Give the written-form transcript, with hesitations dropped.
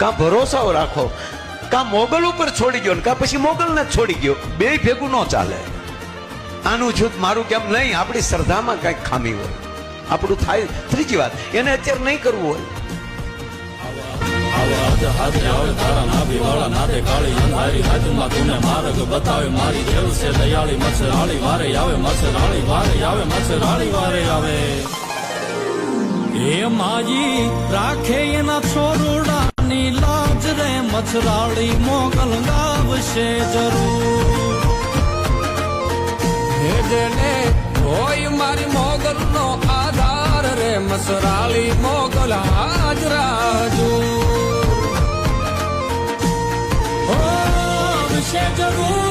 કાં ભરોસાઓ રાખો, કાં મોગલ ઉપર છોડી ગયો કાં પછી મોગલને જ છોડી ગયો, બે ભેગું ન ચાલે. આનું જૂથ મારું કેમ નહીં, આપણી શ્રદ્ધામાં કંઈક ખામી હોય, આપણું થાય. ત્રીજી વાત, એને અત્યારે નહીં કરવું હોય. માર્ગ બતાવે મારી દેવ છે દયાળી, મચ્છરાળી વારે આવે, મચ્છરાળી વારે આવે, મચ્છરાળી વારે આવે. એ માજી રાખે એના છોરુડાની લાજ રે, મચ્છરાળી મોગલ ગાવશે જરૂર. હે જેને હોય મારી મોગલ નો આધાર રે, મચ્છરાળી મોગલ હાજરાજુ છે જરૂર.